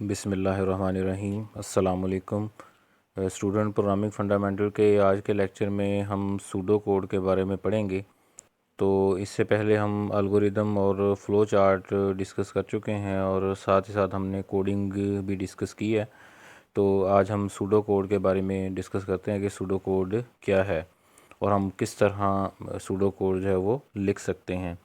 बिस्मिल्लाहिर्रहमानिर्रहीम। अस्सलाम वालेकुम स्टूडेंट। प्रोग्रामिंग फंडामेंटल के आज के लेक्चर में हम सूडो कोड के बारे में पढ़ेंगे। तो इससे पहले हम एल्गोरिदम और फ़्लो चार्ट डिस्कस कर चुके हैं और साथ ही साथ हमने कोडिंग भी डिस्कस की है। तो आज हम सूडो कोड के बारे में डिस्कस करते हैं कि सूडो कोड क्या है और हम किस तरह सूडो कोड जो है वो लिख सकते हैं।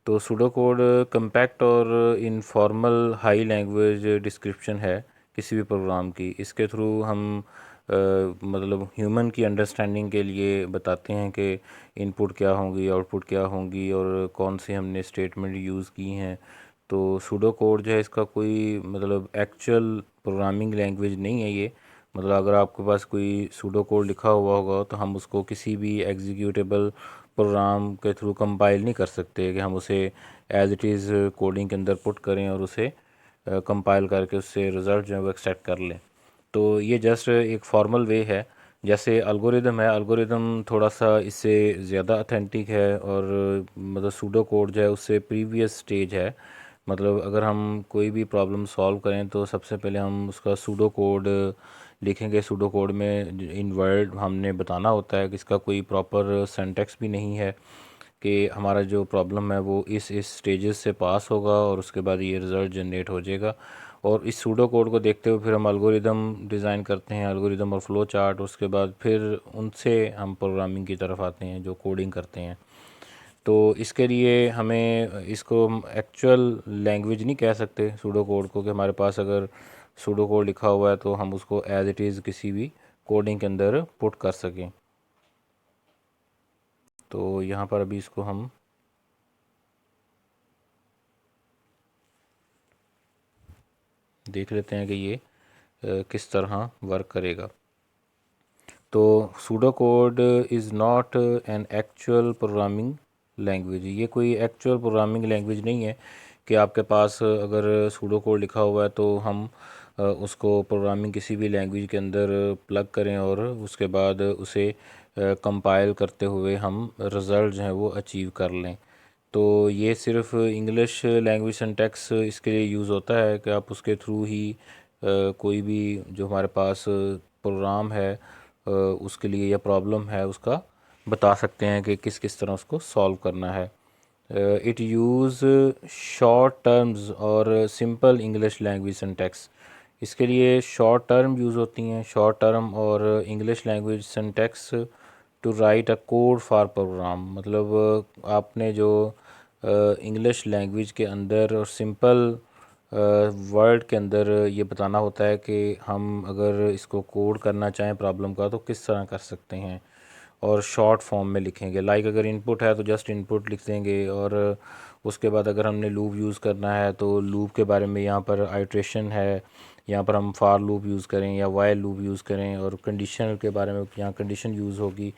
तो सूडो कोड कम्पैक्ट और इनफॉर्मल हाई लैंग्वेज डिस्क्रिप्शन है किसी भी प्रोग्राम की। इसके थ्रू हम मतलब ह्यूमन की अंडरस्टैंडिंग के लिए बताते हैं कि इनपुट क्या होंगी, आउटपुट क्या होंगी और कौन से हमने स्टेटमेंट यूज़ की हैं। तो सूडो कोड जो है इसका कोई मतलब एक्चुअल प्रोग्रामिंग लैंग्वेज नहीं है ये। मतलब अगर आपके पास कोई सूडो कोड लिखा हुआ होगा तो हम उसको किसी भी एग्जीक्यूटेबल प्रोग्राम के थ्रू कंपाइल नहीं कर सकते कि हम उसे एज इट इज़ कोडिंग के अंदर पुट करें और उसे कंपाइल करके उससे रिज़ल्ट जो है वो एक्सट्रैक्ट कर लें। तो ये जस्ट एक फॉर्मल वे है। जैसे अल्गोरिदम है, अल्गोरिदम थोड़ा सा इससे ज़्यादा अथेंटिक है और मतलब सूडो कोड जो है उससे प्रीवियस स्टेज है। मतलब अगर हम कोई भी प्रॉब्लम सॉल्व करें तो सबसे पहले हम उसका सूडो कोड लिखेंगे। सूडो कोड में इन वर्ड हमने बताना होता है कि इसका कोई प्रॉपर सिंटैक्स भी नहीं है कि हमारा जो प्रॉब्लम है वो इस स्टेजेस से पास होगा और उसके बाद ये रिज़ल्ट जनरेट हो जाएगा। और इस सूडो कोड को देखते हुए फिर हम एल्गोरिदम डिज़ाइन करते हैं, एल्गोरिदम और फ्लो चार्ट। उसके बाद फिर उनसे हम प्रोग्रामिंग की तरफ आते हैं जो कोडिंग करते हैं। तो इसके लिए हमें इसको एक्चुअल लैंग्वेज नहीं कह सकते सूडो कोड को कि हमारे पास अगर सूडो कोड लिखा हुआ है तो हम उसको एज इट इज़ किसी भी कोडिंग के अंदर पुट कर सकें। तो यहाँ पर अभी इसको हम देख लेते हैं कि ये किस तरह वर्क करेगा। तो pseudo code is not an actual programming language. ये कोई एक्चुअल प्रोग्रामिंग लैंग्वेज नहीं है कि आपके पास अगर सूडो कोड लिखा हुआ है तो हम उसको प्रोग्रामिंग किसी भी लैंग्वेज के अंदर प्लग करें और उसके बाद उसे कंपाइल करते हुए हम रिज़ल्ट जो है वो अचीव कर लें। तो ये सिर्फ इंग्लिश लैंग्वेज सिंटैक्स इसके लिए यूज़ होता है कि आप उसके थ्रू ही कोई भी जो हमारे पास प्रोग्राम है उसके लिए या प्रॉब्लम है उसका बता सकते हैं कि किस किस तरह उसको सॉल्व करना है। इट यूज़ शॉर्ट टर्म्स और सिंपल इंग्लिश लैंग्वेज सिंटैक्स। इसके लिए शॉर्ट टर्म यूज़ होती हैं, शॉर्ट टर्म और English language syntax to write a code for program. मतलब आपने जो इंग्लिश लैंग्वेज के अंदर और सिंपल वर्ड के अंदर ये बताना होता है कि हम अगर इसको कोड करना चाहें प्रॉब्लम का तो किस तरह कर सकते हैं और शॉर्ट फॉर्म में लिखेंगे। लाइक अगर इनपुट है तो जस्ट इनपुट लिख देंगे और उसके बाद अगर हमने लूप यूज़ करना है तो लूप के बारे में यहाँ पर आइट्रेशन है, यहाँ पर हम फॉर लूप यूज़ करें या वाइल लूप यूज़ करें और कंडीशन के बारे में यहाँ कंडीशन यूज़ होगी।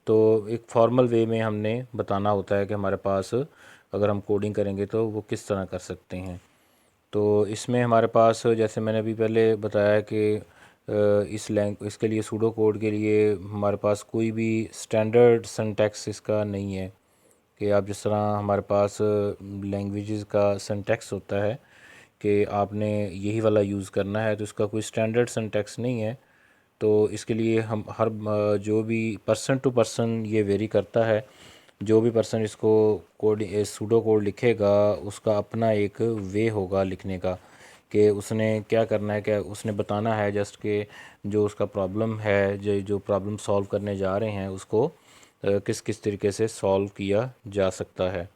तो एक फॉर्मल वे में हमने बताना होता है कि हमारे पास अगर हम कोडिंग करेंगे तो वो किस तरह कर सकते हैं। तो इसमें हमारे पास जैसे मैंने अभी पहले बताया कि इसके लिए सूडो कोड के लिए हमारे पास कोई भी स्टैंडर्ड सिंटैक्स इसका नहीं है कि आप जिस तरह हमारे पास लैंग्वेजेस का सिंटैक्स होता है कि आपने यही वाला यूज़ करना है, तो इसका कोई स्टैंडर्ड सिंटैक्स नहीं है। तो इसके लिए हम हर जो भी पर्सन टू पर्सन ये वेरी करता है। जो भी पर्सन इसको कोड सूडो कोड लिखेगा उसका अपना एक वे होगा लिखने का कि उसने क्या करना है, क्या उसने बताना है जस्ट कि जो उसका प्रॉब्लम है, जो प्रॉब्लम सॉल्व करने जा रहे हैं उसको किस किस तरीके से सॉल्व किया जा सकता है।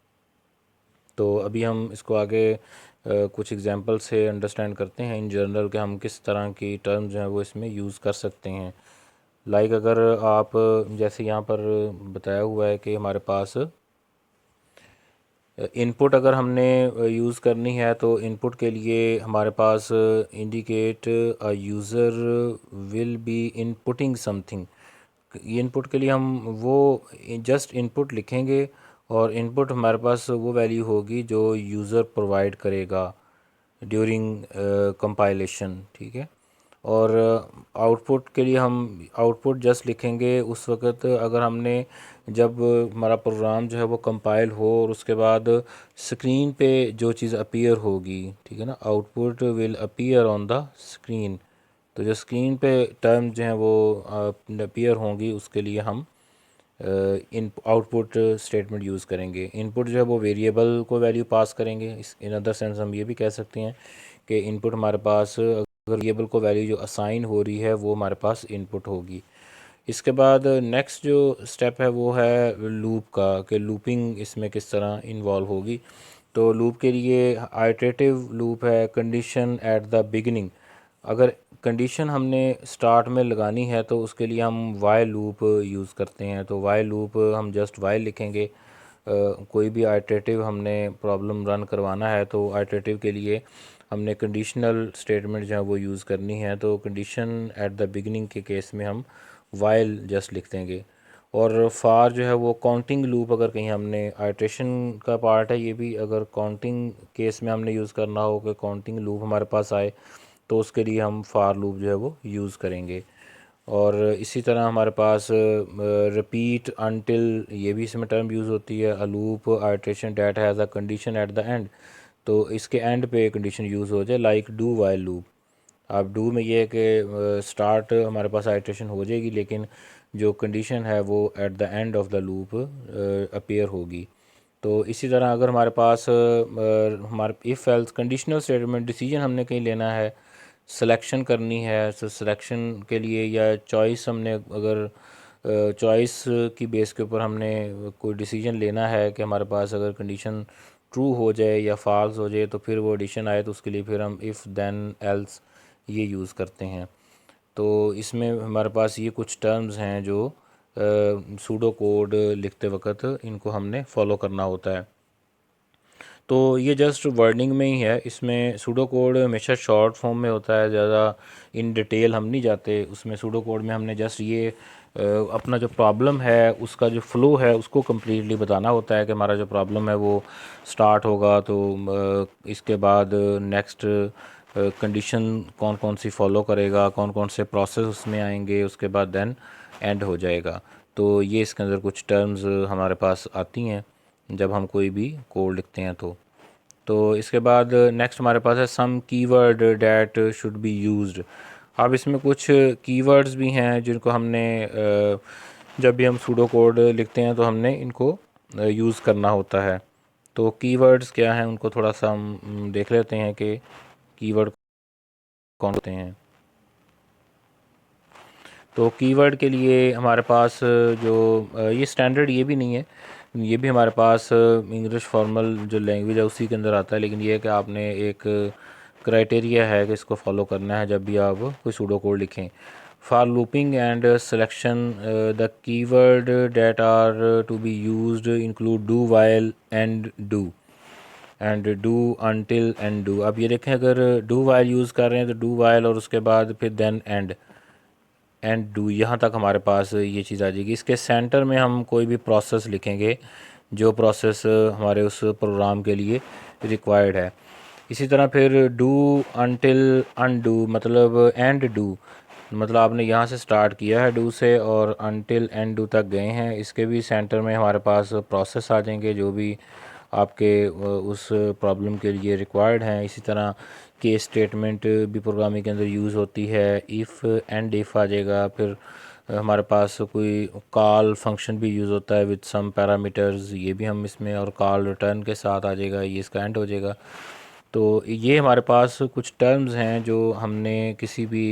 तो अभी हम इसको आगे कुछ एग्जांपल से अंडरस्टैंड करते हैं इन जनरल कि हम किस तरह की टर्म जो है वो इसमें यूज़ कर सकते हैं। लाइक अगर आप जैसे यहाँ पर बताया हुआ है कि हमारे पास इनपुट अगर हमने यूज़ करनी है तो इनपुट के लिए हमारे पास indicate a user will be inputting something. Input के लिए हम वो जस्ट इनपुट लिखेंगे और इनपुट हमारे पास वो वैल्यू होगी जो यूज़र प्रोवाइड करेगा ड्यूरिंग कंपाइलेशन। ठीक है। और आउटपुट के लिए हम आउटपुट जस्ट लिखेंगे उस वक्त अगर हमने जब हमारा प्रोग्राम जो है वो कंपाइल हो और उसके बाद स्क्रीन पे जो चीज़ अपीयर होगी, ठीक है ना, output will appear on the screen. तो जो स्क्रीन पे टर्म जो हैं वो अपीयर होंगी उसके लिए हम इन आउटपुट स्टेटमेंट यूज़ करेंगे। इनपुट जो है वो वेरिएबल को वैल्यू पास करेंगे। इस इन अदर सेंस हम ये भी कह सकते हैं कि इनपुट हमारे पास अगर वेरिएबल को वैल्यू जो असाइन हो रही है वो हमारे पास इनपुट होगी। इसके बाद नेक्स्ट जो स्टेप है वो है लूप का, कि लूपिंग इसमें किस तरह इन्वॉल्व होगी। तो लूप के लिए आइटरेटिव लूप है कंडीशन एट द बिगिनिंग। अगर कंडीशन हमने स्टार्ट में लगानी है तो उसके लिए हम वाइल लूप यूज़ करते हैं। तो वाइल लूप हम जस्ट वाइल लिखेंगे। कोई भी आइटरेटिव हमने प्रॉब्लम रन करवाना है तो आइटरेटिव के लिए हमने कंडीशनल स्टेटमेंट जो है वो यूज़ करनी है। तो कंडीशन एट द बिगिनिंग के केस में हम वाइल जस्ट लिख देंगे। और फार जो है वो काउंटिंग लूप, अगर कहीं हमने आइट्रेशन का पार्ट है ये भी, अगर काउंटिंग केस में हमने यूज़ करना हो कि काउंटिंग लूप हमारे पास आए तो उसके लिए हम फार लूप जो है वो यूज़ करेंगे। और इसी तरह हमारे पास रिपीट अनटिल, ये भी इसमें टर्म यूज़ होती है। A loop iteration that has a condition at the end, तो इसके एंड पे कंडीशन यूज़ हो जाए, लाइक डू वाइल लूप। अब डू में ये है कि स्टार्ट हमारे पास आइट्रेशन हो जाएगी लेकिन जो कंडीशन है वो at the end of the loop appear होगी। तो इसी तरह अगर हमारे पास हमारे if else conditional statement, decision हमने कहीं लेना है, सिलेक्शन करनी है, तो सिलेक्शन के लिए या चॉइस हमने अगर चॉइस की बेस के ऊपर हमने कोई डिसीजन लेना है कि हमारे पास अगर कंडीशन ट्रू हो जाए या फॉल्स हो जाए तो फिर वो एडिशन आए तो उसके लिए फिर हम इफ़ देन एल्स ये यूज़ करते हैं। तो इसमें हमारे पास ये कुछ टर्म्स हैं जो सूडो कोड लिखते वक्त इनको हमने फॉलो करना होता है। तो ये जस्ट वर्डिंग में ही है, इसमें सूडो कोड हमेशा शॉर्ट फॉर्म में होता है, ज़्यादा इन डिटेल हम नहीं जाते उसमें। सूडो कोड में हमने जस्ट ये अपना जो प्रॉब्लम है उसका जो फ़्लो है उसको कम्प्लीटली बताना होता है कि हमारा जो प्रॉब्लम है वो स्टार्ट होगा तो इसके बाद नेक्स्ट कंडीशन कौन कौन सी फॉलो करेगा, कौन कौन से प्रोसेस उसमें आएंगे, उसके बाद देन एंड हो जाएगा। तो ये इसके अंदर कुछ टर्म्स हमारे पास आती हैं जब हम कोई भी कोड लिखते हैं। तो इसके बाद नेक्स्ट हमारे पास है some keyword that should be used. अब इसमें कुछ कीवर्ड्स भी हैं जिनको हमने जब भी हम सूडो कोड लिखते हैं तो हमने इनको यूज़ करना होता है। तो कीवर्ड्स क्या हैं उनको थोड़ा सा हम देख लेते हैं कि कीवर्ड कौन होते हैं। तो कीवर्ड के लिए हमारे पास जो ये स्टैंडर्ड ये भी नहीं है, ये भी हमारे पास इंग्लिश फॉर्मल जो लैंग्वेज है उसी के अंदर आता है, लेकिन ये है कि आपने एक क्राइटेरिया है कि इसको फॉलो करना है जब भी आप कोई सूडो कोड लिखें। For looping and selection the keyword that are to be used include do while and do until and do. अब ये देखें, अगर डू वाइल यूज़ कर रहे हैं तो डू वाइल और उसके बाद फिर देन एंड डू, यहाँ तक हमारे पास ये चीज़ आ जाएगी। इसके सेंटर में हम कोई भी प्रोसेस लिखेंगे जो प्रोसेस हमारे उस प्रोग्राम के लिए रिक्वायर्ड है। इसी तरह फिर डू अनटिल अनडू, मतलब एंड डू, मतलब आपने यहाँ से स्टार्ट किया है डू से और अनटिल एंड डू तक गए हैं, इसके भी सेंटर में हमारे पास प्रोसेस आ जाएंगे जो भी आपके उस प्रॉब्लम के लिए रिक्वायर्ड हैं। इसी तरह केस स्टेटमेंट भी प्रोग्रामिंग के अंदर यूज़ होती है, इफ़ एंड इफ़ आ जाएगा। फिर हमारे पास कोई कॉल फंक्शन भी यूज़ होता है विद सम पैरामीटर्स, ये भी हम इसमें, और कॉल रिटर्न के साथ आ जाएगा, ये इसका एंड हो जाएगा। तो ये हमारे पास कुछ टर्म्स हैं जो हमने किसी भी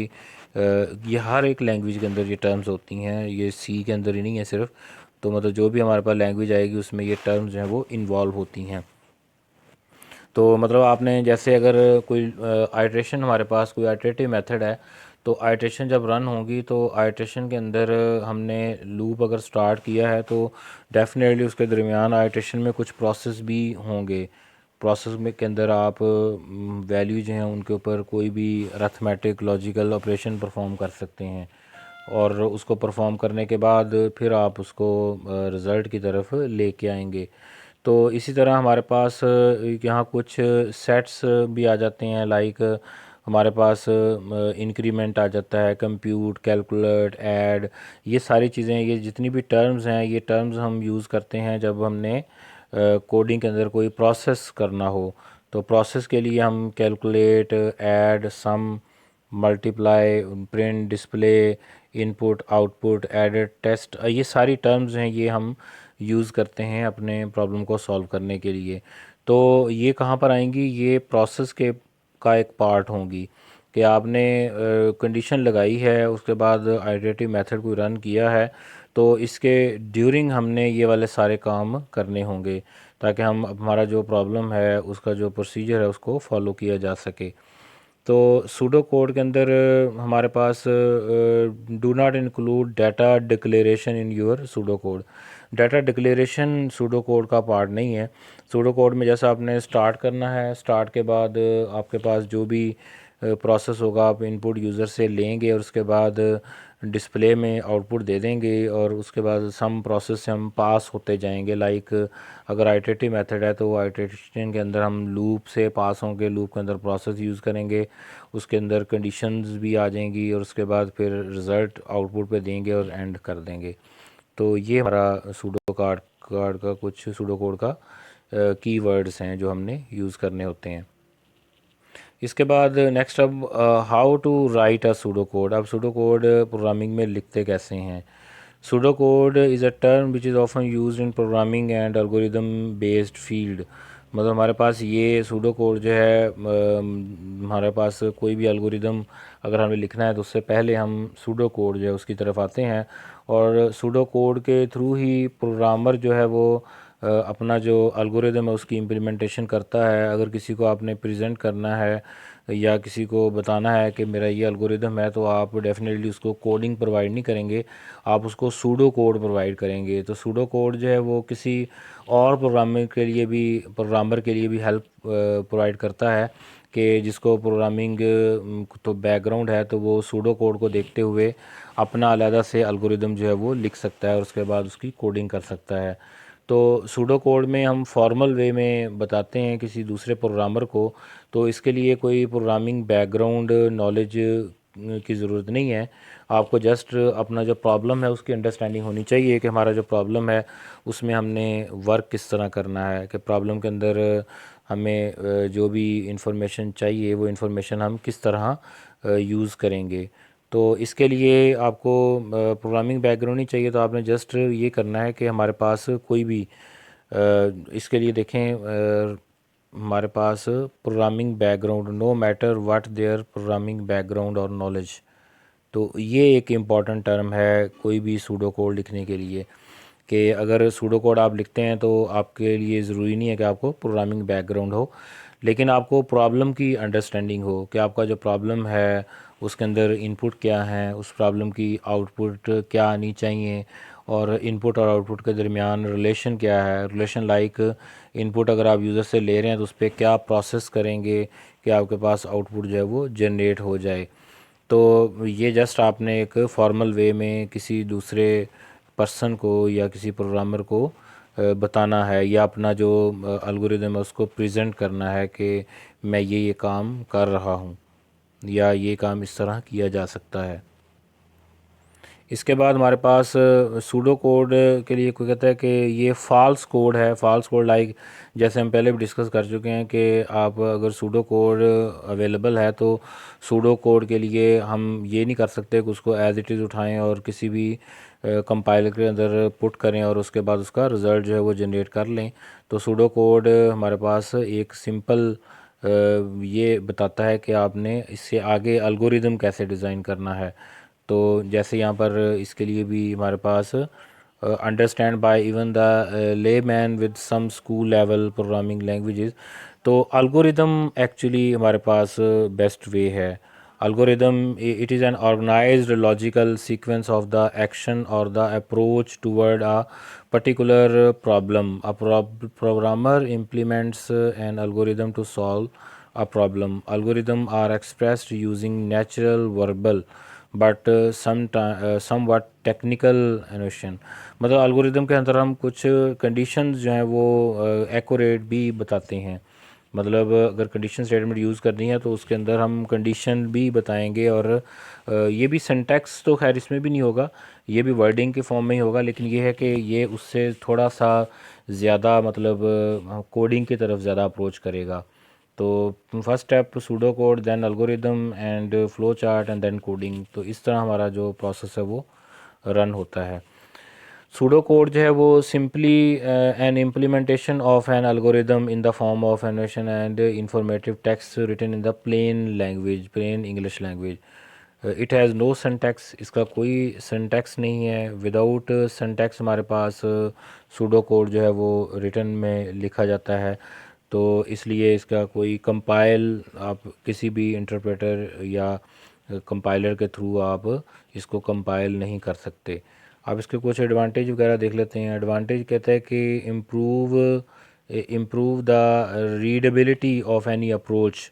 ये हर एक लैंग्वेज के अंदर ये टर्म्स होती हैं, ये सी के अंदर ही नहीं है सिर्फ। तो मतलब जो भी हमारे पास लैंग्वेज आएगी उसमें ये टर्म्स जो हैं वो इन्वॉल्व होती हैं। तो मतलब आपने जैसे अगर कोई आइट्रेशन, हमारे पास कोई आइट्रेटिव मेथड है तो आइट्रेशन जब रन होगी तो आइट्रेशन के अंदर हमने लूप अगर स्टार्ट किया है तो डेफिनेटली उसके दरमियान आइट्रेशन में कुछ प्रोसेस भी होंगे। प्रोसेस में के अंदर आप वैल्यू जो हैं उनके ऊपर कोई भी अरिथमेटिक लॉजिकल ऑपरेशन परफॉर्म कर सकते हैं और उसको परफॉर्म करने के बाद फिर आप उसको रिज़ल्ट की तरफ लेके आएंगे। तो इसी तरह हमारे पास यहाँ कुछ सेट्स भी आ जाते हैं, लाइक हमारे पास इंक्रीमेंट आ जाता है, कंप्यूट, कैलकुलेट, ऐड, ये सारी चीज़ें, ये जितनी भी टर्म्स हैं, ये टर्म्स हम यूज़ करते हैं जब हमने कोडिंग के अंदर कोई प्रोसेस करना हो। तो प्रोसेस के लिए हम calculate, add, sum, multiply, print, display, input, output, edit, test, ये सारी टर्म्स हैं, ये हम यूज़ करते हैं अपने प्रॉब्लम को सॉल्व करने के लिए। तो ये कहाँ पर आएंगी, ये प्रोसेस के का एक पार्ट होंगी कि आपने कंडीशन लगाई है, उसके बाद आइटरेटिव मेथड को रन किया है, तो इसके ड्यूरिंग हमने ये वाले सारे काम करने होंगे ताकि हम हमारा जो प्रॉब्लम है उसका जो प्रोसीजर है उसको फॉलो किया जा सके। तो सूडो कोड के अंदर हमारे पास do not include data declaration in your pseudo code. Data declaration pseudo code का पार्ट नहीं है। सूडो कोड में जैसा आपने स्टार्ट करना है, स्टार्ट के बाद आपके पास जो भी प्रोसेस होगा आप इनपुट यूज़र से लेंगे और उसके बाद डिस्प्ले में आउटपुट दे देंगे और उसके बाद सम प्रोसेस से हम पास होते जाएंगे। लाइक अगर आइटरेटिव मेथड है तो आइटरेशन के अंदर हम लूप से पास होंगे, लूप के अंदर प्रोसेस यूज़ करेंगे, उसके अंदर कंडीशंस भी आ जाएंगी और उसके बाद फिर रिज़ल्ट आउटपुट पे देंगे और एंड कर देंगे। तो ये हमारा सूडो कार्ड का कुछ सूडो कोड का कीवर्ड्स हैं जो हमने यूज़ करने होते हैं। इसके बाद नेक्स्ट अब how to write a pseudo code. अब सूडो कोड प्रोग्रामिंग में लिखते कैसे हैं। Pseudo code is a term which is often used in programming and algorithm based field. मतलब हमारे पास ये सूडो कोड जो है, हमारे पास कोई भी एल्गोरिदम अगर हमें लिखना है तो उससे पहले हम सूडो कोड जो है उसकी तरफ आते हैं और सूडो कोड के थ्रू ही प्रोग्रामर जो है वो अपना जो एल्गोरिदम है उसकी इम्प्लीमेंटेशन करता है। अगर किसी को आपने प्रेजेंट करना है या किसी को बताना है कि मेरा ये एल्गोरिदम है, तो आप डेफिनेटली उसको कोडिंग प्रोवाइड नहीं करेंगे, आप उसको सूडो कोड प्रोवाइड करेंगे। तो सूडो कोड जो है वो किसी और प्रोग्रामर के लिए भी हेल्प प्रोवाइड करता है कि जिसको प्रोग्रामिंग तो बैकग्राउंड है, तो वो सूडो कोड को देखते हुए अपना अलग से एल्गोरिदम जो है वो लिख सकता है और उसके बाद उसकी कोडिंग कर सकता है। तो सूडो कोड में हम फॉर्मल वे में बताते हैं किसी दूसरे प्रोग्रामर को, तो इसके लिए कोई प्रोग्रामिंग बैकग्राउंड नॉलेज की ज़रूरत नहीं है। आपको जस्ट अपना जो प्रॉब्लम है उसकी अंडरस्टैंडिंग होनी चाहिए कि हमारा जो प्रॉब्लम है उसमें हमने वर्क किस तरह करना है, कि प्रॉब्लम के अंदर हमें जो भी इंफॉर्मेशन चाहिए वो इंफॉर्मेशन हम किस तरह यूज़ करेंगे। तो इसके लिए आपको प्रोग्रामिंग बैकग्राउंड नहीं चाहिए, तो आपने जस्ट ये करना है कि हमारे पास कोई भी इसके लिए देखें, हमारे पास programming background, no matter what their programming background और नॉलेज। तो ये एक इम्पॉर्टेंट टर्म है कोई भी सूडो कोड लिखने के लिए, कि अगर सूडो कोड आप लिखते हैं तो आपके लिए ज़रूरी नहीं है कि आपको प्रोग्रामिंग बैकग्राउंड हो, लेकिन आपको प्रॉब्लम की अंडरस्टैंडिंग हो कि आपका जो प्रॉब्लम है उसके अंदर इनपुट क्या है, उस प्रॉब्लम की आउटपुट क्या आनी चाहिए और इनपुट और आउटपुट के दरमियान रिलेशन क्या है। रिलेशन लाइक इनपुट अगर आप यूज़र से ले रहे हैं तो उस पर क्या प्रोसेस करेंगे कि आपके पास आउटपुट जो है वो जनरेट हो जाए। तो ये जस्ट आपने एक फॉर्मल वे में किसी दूसरे पर्सन को या किसी प्रोग्रामर को बताना है या अपना जो एल्गोरिदम है उसको प्रेजेंट करना है कि मैं ये काम कर रहा हूँ या ये काम इस तरह किया जा सकता है। इसके बाद हमारे पास सूडो कोड के लिए कोई कहता है कि ये फ़ाल्स कोड है। फ़ाल्स कोड लाइक जैसे हम पहले भी डिस्कस कर चुके हैं कि आप अगर सूडो कोड अवेलेबल है तो सूडो कोड के लिए हम ये नहीं कर सकते कि उसको एज़ इट इज़ उठाएं और किसी भी कंपाइलर के अंदर पुट करें और उसके बाद उसका रिज़ल्ट जो है वो जनरेट कर लें। तो सूडो कोड हमारे पास एक सिंपल ये बताता है कि आपने इससे आगे एल्गोरिदम कैसे डिज़ाइन करना है। तो जैसे यहाँ पर इसके लिए भी हमारे पास understand by even the lay man with some school level programming languages. तो अल्गोरिदम एक्चुअली हमारे पास बेस्ट वे है। Algorithm it is an organised logical sequence of the action और the approach toward a particular problem. A programmer implements an algorithm to solve a problem. Algorithms are expressed using natural verbal but somewhat technical notion. मतलब algorithm के अंदर हम कुछ conditions जो हैं वो accurate भी बताते हैं। मतलब अगर कंडीशन स्टेटमेंट यूज़ करनी है तो उसके अंदर हम कंडीशन भी बताएंगे, और ये भी सिंटैक्स तो खैर इसमें भी नहीं होगा, ये भी वर्डिंग के फॉर्म में ही होगा, लेकिन ये है कि ये उससे थोड़ा सा ज़्यादा मतलब कोडिंग की तरफ ज़्यादा अप्रोच करेगा। तो first step pseudo code, then algorithm and flow chart and then coding. तो इस तरह हमारा जो प्रोसेस है वो रन होता है। सूडो कोड जो है वो simply an implementation of an algorithm in the form of animation and informative text written in the plain language, plain English language. It has no syntax, इसका कोई सिंटैक्स नहीं है। विदाउट सिंटैक्स हमारे पास pseudo code जो है वो written में लिखा जाता है, तो इसलिए इसका कोई कंपाइल आप किसी भी इंटरप्रेटर या कंपाइलर के थ्रू आप इसको कंपाइल नहीं कर सकते। आप इसके कुछ एडवांटेज वगैरह देख लेते हैं। एडवांटेज कहता है कि improve the readability of any approach,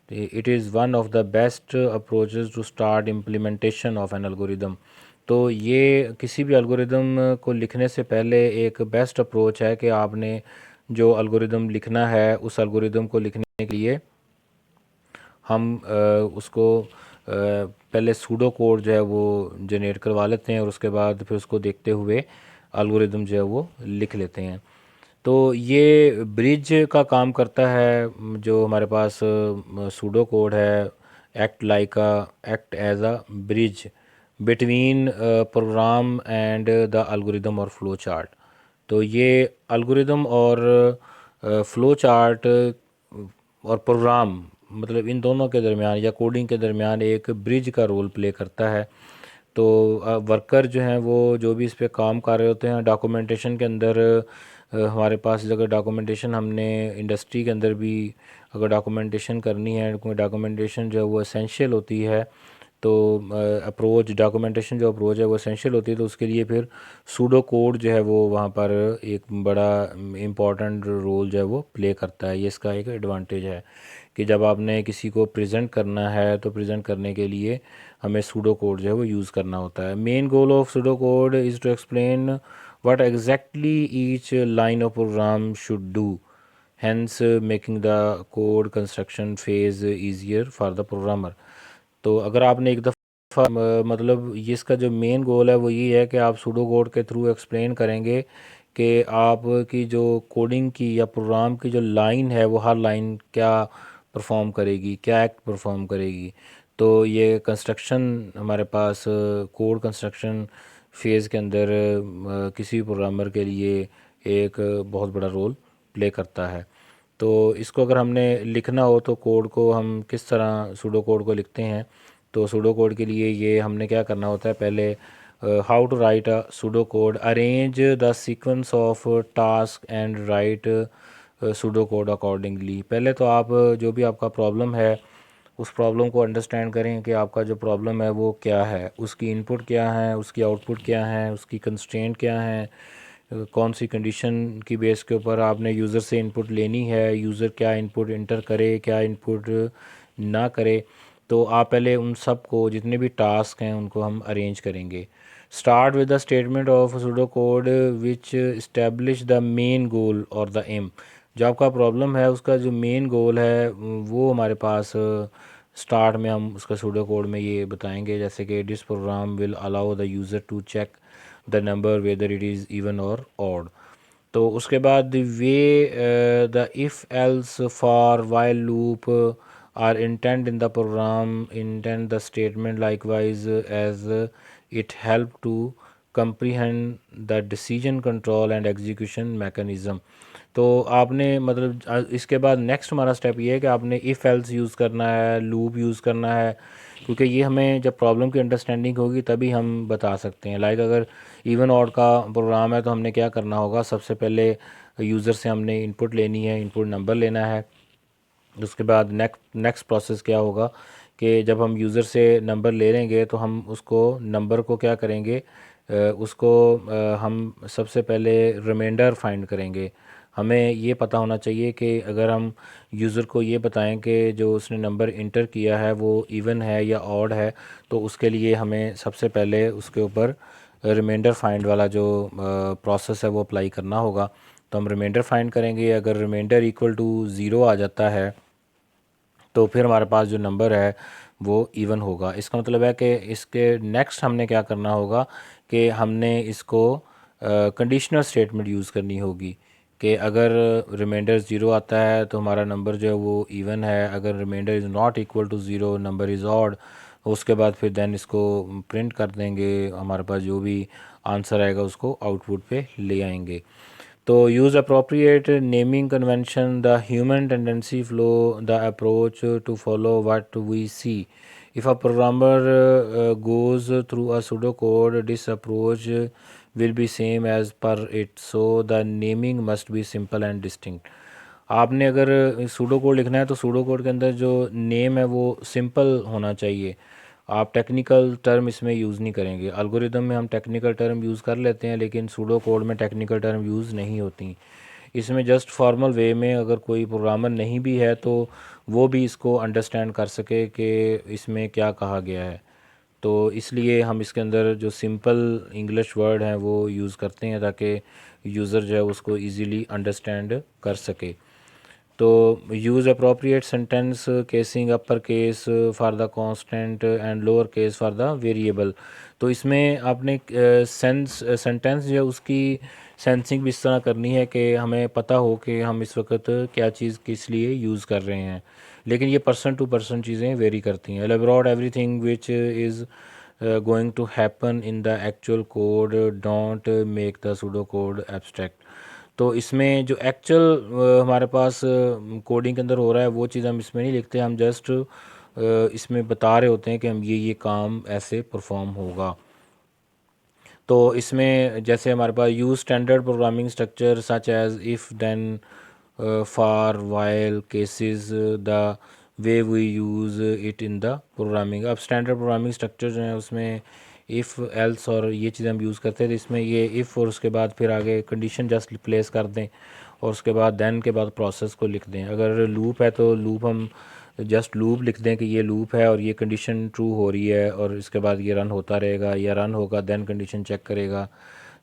it is one of the best approaches to start implementation of an algorithm. तो ये किसी भी एल्गोरिदम को लिखने से पहले एक बेस्ट अप्रोच है कि आपने जो एल्गोरिदम लिखना है उस एल्गोरिदम को लिखने के लिए हम उसको पहले सूडो कोड जो है वो जनरेट करवा लेते हैं, और उसके बाद फिर उसको देखते हुए एल्गोरिदम जो है वो लिख लेते हैं। तो ये ब्रिज का काम करता है। जो हमारे पास सूडो कोड है, act as a bridge between program and the algorithm और फ्लो चार्ट। तो ये एल्गोरिदम और फ्लो चार्ट और प्रोग्राम, मतलब इन दोनों के दरमियान या कोडिंग के दरमियान एक ब्रिज का रोल प्ले करता है। तो वर्कर जो हैं वो जो भी इस पे काम कर रहे होते हैं, डॉक्यूमेंटेशन के अंदर हमारे पास अगर डॉक्यूमेंटेशन हमने इंडस्ट्री के अंदर भी अगर डॉक्यूमेंटेशन करनी है, डॉक्यूमेंटेशन जो है वो एसेंशियल होती है। तो अप्रोच डॉक्यूमेंटेशन जो अप्रोच है वो एसेंशियल होती है, तो उसके लिए फिर सूडो कोड जो है वो वहाँ पर एक बड़ा इम्पॉर्टेंट रोल जो है वो प्ले करता है। ये इसका एक एडवांटेज है कि जब आपने किसी को प्रेजेंट करना है तो प्रेजेंट करने के लिए हमें सूडो कोड जो है वो यूज़ करना होता है। Main goal of pseudo code is to explain what exactly each line of program should do, hence making the code construction phase easier for the programmer। तो अगर आपने एक दफ़ा मतलब ये इसका जो मेन गोल है वो ये है कि आप सूडो कोड के थ्रू एक्सप्लेन करेंगे कि आपकी जो कोडिंग की या प्रोग्राम की जो लाइन है वो हर लाइन क्या परफॉर्म करेगी, क्या एक्ट परफॉर्म करेगी। तो ये कंस्ट्रक्शन हमारे पास कोड कंस्ट्रक्शन फेज़ के अंदर किसी भी प्रोग्रामर के लिए एक बहुत बड़ा रोल प्ले करता है। तो इसको अगर हमने लिखना हो तो कोड को हम किस तरह सूडो कोड को लिखते हैं, तो सूडो कोड के लिए ये हमने क्या करना होता है, पहले how to write a pseudo code, arrange the sequence of task and write pseudo code accordingly. पहले तो आप जो भी आपका प्रॉब्लम है उस प्रॉब्लम को अंडरस्टैंड करें कि आपका जो प्रॉब्लम है वो क्या है, उसकी इनपुट क्या है, उसकी आउटपुट क्या है, उसकी कंस्ट्रेंट क्या है, कौन सी कंडीशन की बेस के ऊपर आपने यूज़र से इनपुट लेनी है, यूज़र क्या इनपुट इंटर करे, क्या इनपुट ना करे। तो आप पहले उन सब को जितने भी टास्क हैं उनको हम अरेंज करेंगे। Start with the statement of pseudo code which establish the main goal और द एम। जो आपका प्रॉब्लम है उसका जो मेन गोल है वो हमारे पास स्टार्ट में हम उसका सूडो कोड में ये बताएंगे, जैसे कि this program will allow the user to check the number whether it is even और ऑड। तो उसके बाद वे the if else for while loop are indent in the program indent the statement likewise as it help to comprehend the decision control and execution mechanism. तो आपने मतलब इसके बाद नेक्स्ट हमारा स्टेप ये है कि आपने इफ़ एल्स यूज़ करना है, लूप यूज़ करना है, क्योंकि ये हमें जब प्रॉब्लम की अंडरस्टैंडिंग होगी तभी हम बता सकते हैं। लाइक अगर इवन ऑड का प्रोग्राम है तो हमने क्या करना होगा, सबसे पहले यूज़र से हमने इनपुट लेनी है, इनपुट नंबर लेना है। उसके बाद नेक्स्ट प्रोसेस क्या होगा कि जब हम यूज़र से नंबर ले लेंगे तो हम उसको नंबर को क्या करेंगे, उसको हम सबसे पहले रिमाइंडर फाइंड करेंगे। हमें ये पता होना चाहिए कि अगर हम यूज़र को ये बताएं कि जो उसने नंबर इंटर किया है वो इवन है या ऑड है, तो उसके लिए हमें सबसे पहले उसके ऊपर रिमाइंडर फाइंड वाला जो प्रोसेस है वो अप्लाई करना होगा। तो हम रिमाइंडर फाइंड करेंगे। अगर रिमाइंडर इक्वल टू 0 आ जाता है तो फिर हमारे पास जो नंबर है वो इवन होगा। इसका मतलब है कि इसके नेक्स्ट हमने क्या करना होगा कि हमने इसको कंडीशनल स्टेटमेंट यूज़ करनी होगी कि अगर रिमाइंडर 0 आता है तो हमारा नंबर जो है वो इवन है, अगर reminder is not equal to 0 number is odd, उसके बाद फिर देन इसको प्रिंट कर देंगे, हमारे पास जो भी आंसर आएगा उसको आउटपुट पे ले आएंगे। तो use appropriate naming convention, the human tendency flow, the approach to follow what we see. If a programmer goes through a pseudocode, this approach will be same as per it. So the naming must be simple and distinct. आपने अगर pseudo code लिखना है तो pseudo code के अंदर जो name है वो सिंपल होना चाहिए। आप टेक्निकल टर्म इसमें यूज़ नहीं करेंगे। एल्गोरिदम में हम टेक्निकल टर्म यूज़ कर लेते हैं लेकिन सूडो कोड में टेक्निकल टर्म यूज़ नहीं होती। इसमें जस्ट फॉर्मल वे में अगर कोई प्रोग्रामर नहीं भी है तो वो भी इसको अंडरस्टैंड कर सके कि इसमें क्या कहा गया है। तो इसलिए हम इसके अंदर जो सिंपल इंग्लिश वर्ड हैं वो यूज़ करते हैं ताकि यूज़र जो है उसको ईज़िली अंडरस्टैंड कर सके। तो use appropriate sentence casing upper case for the constant and lower case for the variable. तो इसमें आपने सेंटेंस जो है उसकी सेंसिंग भी इस तरह करनी है कि हमें पता हो कि हम इस वक्त क्या चीज़ किस लिए यूज़ कर रहे हैं। लेकिन ये पर्सन टू पर्सन चीज़ें वेरी करती हैं। Elaborate everything which is going to happen in the actual code, don't make the pseudo code abstract। तो इसमें जो एक्चुअल हमारे पास कोडिंग के अंदर हो रहा है वो चीज़ हम इसमें नहीं लिखते, हम जस्ट इसमें बता रहे होते हैं कि हम ये काम ऐसे परफॉर्म होगा। तो इसमें जैसे हमारे पास use standard programming structure such as if then for while cases the way we use it in the programming. अब स्टैंडर्ड प्रोग्रामिंग स्ट्रक्चर जो है उसमें इफ़ एल्स और ये चीज़ें हम यूज़ करते हैं। तो इसमें ये इफ़ और उसके बाद फिर आगे कंडीशन जस्ट प्लेस कर दें और उसके बाद देन के बाद प्रोसेस को लिख दें। अगर लूप है तो लूप हम जस्ट लूप लिख दें कि ये लूप है और ये कंडीशन ट्रू हो रही है और इसके बाद ये रन होता रहेगा या रन होगा देन कंडीशन चेक करेगा।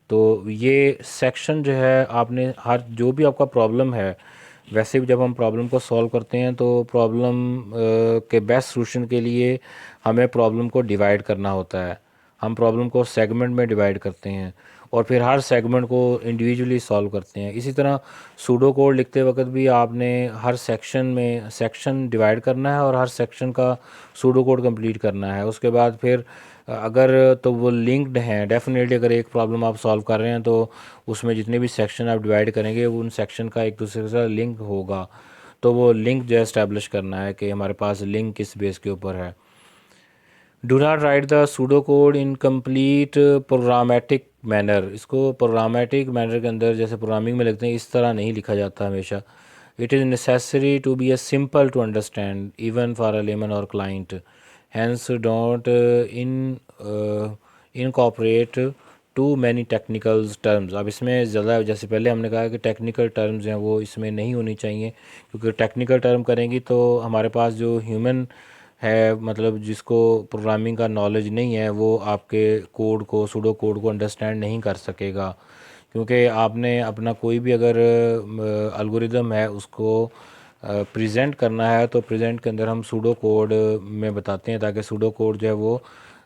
तो ये सेक्शन जो है आपने हर जो भी आपका प्रॉब्लम है, वैसे भी जब हम प्रॉब्लम को सॉल्व करते हैं तो प्रॉब्लम के बेस्ट सॉल्यूशन के लिए हमें प्रॉब्लम को डिवाइड करना होता है। हम प्रॉब्लम को सेगमेंट में डिवाइड करते हैं और फिर हर सेगमेंट को इंडिविजुअली सॉल्व करते हैं। इसी तरह सूडो कोड लिखते वक्त भी आपने हर सेक्शन में सेक्शन डिवाइड करना है और हर सेक्शन का सूडो कोड कंप्लीट करना है। उसके बाद फिर अगर तो वो लिंक्ड हैं डेफिनेटली। अगर एक प्रॉब्लम आप सॉल्व कर रहे हैं तो उसमें जितने भी सेक्शन आप डिवाइड करेंगे वो उन सेक्शन का एक दूसरे के साथ लिंक होगा। तो वो लिंक जो है इस्टेब्लिश करना है कि हमारे पास लिंक किस बेस के ऊपर है। Do not right the pseudo code in complete programmatic manner. इसको प्रोग्रामेटिक मैनर के अंदर जैसे प्रोग्रामिंग में लिखते हैं इस तरह नहीं लिखा जाता हमेशा। It is necessary to be a simple to understand even for a layman और client. Hence don't incorporate too many technical terms. अब इसमें ज़्यादा जैसे पहले हमने कहा कि टेक्निकल टर्म्स हैं वो इसमें नहीं होनी चाहिए, क्योंकि टेक्निकल टर्म करेंगी तो हमारे पास जो ह्यूमन है मतलब जिसको प्रोग्रामिंग का नॉलेज नहीं है वो आपके कोड को सूडो कोड को अंडरस्टैंड नहीं कर सकेगा। क्योंकि आपने अपना कोई भी अगर एल्गोरिदम है उसको प्रेजेंट करना है तो प्रेजेंट के अंदर हम सूडो कोड में बताते हैं ताकि सूडो कोड जो है वो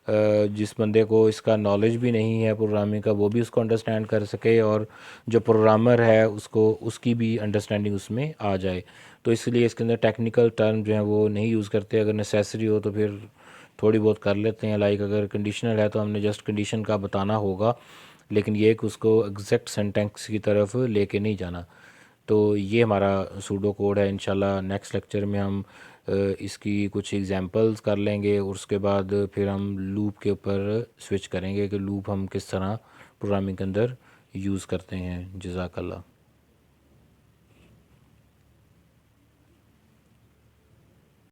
जिस बंदे को इसका नॉलेज भी नहीं है प्रोग्रामिंग का वो भी उसको अंडरस्टैंड कर सके और जो प्रोग्रामर है उसको उसकी भी अंडरस्टैंडिंग उसमें आ जाए। तो इसलिए इसके अंदर टेक्निकल टर्म जो हैं वो नहीं यूज़ करते। अगर नेसेसरी हो तो फिर थोड़ी बहुत कर लेते हैं। लाइक अगर कंडीशनल है तो हमने जस्ट कंडीशन का बताना होगा, लेकिन ये कि उसको एग्जैक्ट सेंटेंस की तरफ लेके नहीं जाना। तो ये हमारा सूडो कोड है। इंशाल्लाह नेक्स्ट लेक्चर में हम इसकी कुछ एग्जांपल्स कर लेंगे और उसके बाद फिर हम लूप के ऊपर स्विच करेंगे कि लूप हम किस तरह प्रोग्रामिंग के अंदर यूज़ करते हैं। जज़ाकल्लाह।